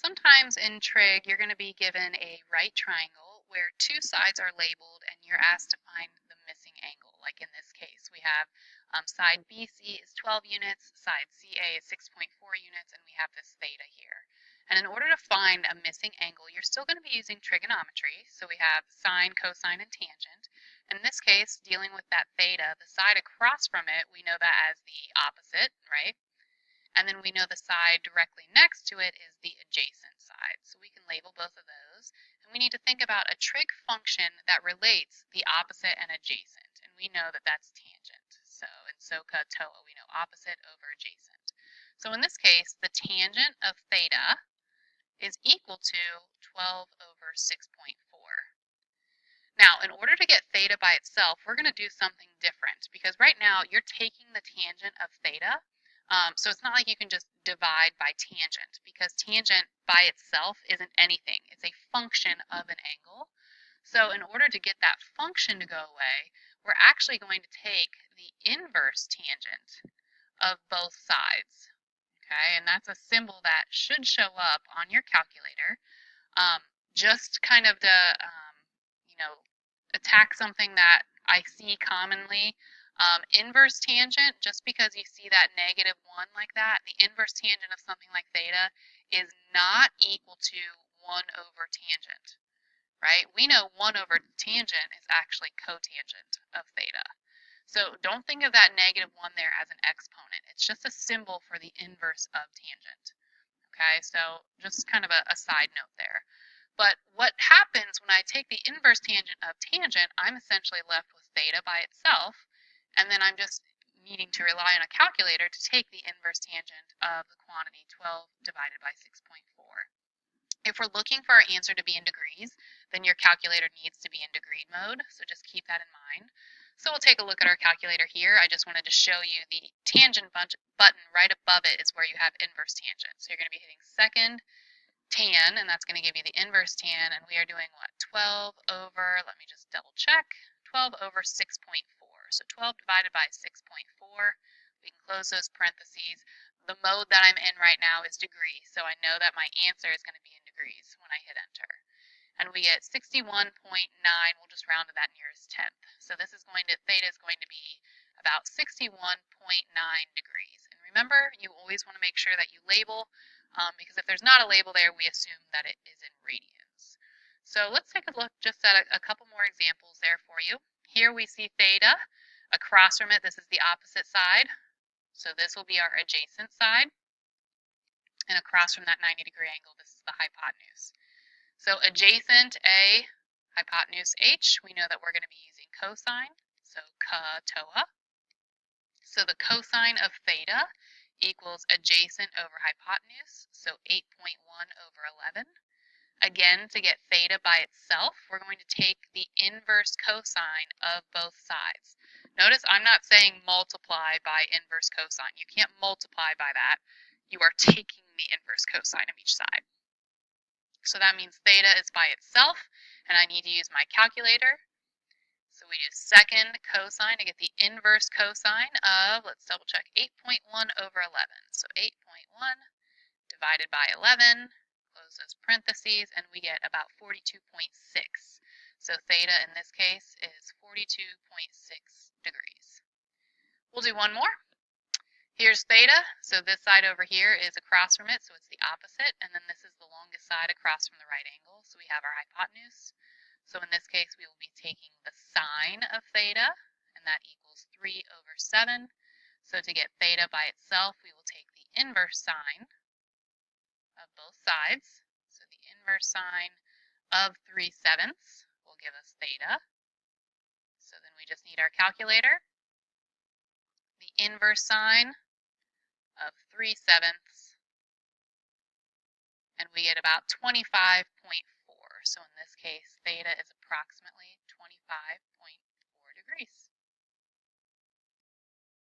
Sometimes in trig, you're going to be given a right triangle where two sides are labeled and you're asked to find the missing angle. Like in this case, we have side BC is 12 units, side CA is 6.4 units, and we have this theta here. And in order to find a missing angle, you're still going to be using trigonometry. So we have sine, cosine, and tangent. In this case, dealing with that theta, the side across from it, we know that as the opposite, right? And then we know the side directly next to it is the adjacent side. So we can label both of those. And we need to think about a trig function that relates the opposite and adjacent. And we know that that's tangent. So in SOHCAHTOA, we know opposite over adjacent. So in this case, the tangent of theta is equal to 12 over 6.4. Now, in order to get theta by itself, we're going to do something different because right now you're taking the tangent of theta. So it's not like you can just divide by tangent because tangent by itself isn't anything. It's a function of an angle. So in order to get that function to go away, we're actually going to take the inverse tangent of both sides. Okay, and that's a symbol that should show up on your calculator. Just kind of to, you know, attack something that I see commonly. Inverse tangent, just because you see that -1 like that, the inverse tangent of something like theta is not equal to 1 over tangent, right? We know 1 over tangent is actually cotangent of theta. So don't think of that -1 there as an exponent. It's just a symbol for the inverse of tangent. Okay, so just kind of a side note there. But what happens when I take the inverse tangent of tangent, I'm essentially left with theta by itself, and then I'm just needing to rely on a calculator to take the inverse tangent of the quantity 12 divided by 6.4. If we're looking for our answer to be in degrees, then your calculator needs to be in degree mode, so just keep that in mind. So we'll take a look at our calculator here. I just wanted to show you the tangent button right above it is where you have inverse tangent. So you're going to be hitting second tan, and that's going to give you the inverse tan, and we are doing what? 12 over, let me just double check, 12 over 6.4. So 12 divided by 6.4, we can close those parentheses. The mode that I'm in right now is degrees, so I know that my answer is going to be in degrees when I hit enter. And we get 61.9, we'll just round to that nearest tenth. So this is going to, theta is going to be about 61.9 degrees. And remember, you always want to make sure that you label because if there's not a label there, we assume that it is in radians. So let's take a look just at a couple more examples there for you. Here we see theta. Across from it, this is the opposite side. So this will be our adjacent side. And across from that 90-degree angle, this is the hypotenuse. So adjacent A, hypotenuse H, we know that we're going to be using cosine. So COHCAHTOA. So the cosine of theta equals adjacent over hypotenuse, so 8.1 over 11. Again, to get theta by itself, we're going to take the inverse cosine of both sides. Notice I'm not saying multiply by inverse cosine. You can't multiply by that. You are taking the inverse cosine of each side. So that means theta is by itself, and I need to use my calculator. So we do second cosine to get the inverse cosine of, let's double check, 8.1 over 11. So 8.1 divided by 11, close those parentheses, and we get about 42.6. So theta in this case is 42.6 degrees. We'll do one more. Here's theta, so this side over here is across from it, so it's the opposite, and then this is the longest side across from the right angle, so we have our hypotenuse. So in this case, we will be taking the sine of theta, and that equals 3 over 7. So to get theta by itself, we will take the inverse sine of both sides. So the inverse sine of 3/7 will give us theta. So then we just need our calculator. The inverse sine of 3/7, and we get about 25.4. So in this case, theta is approximately 25.4 degrees.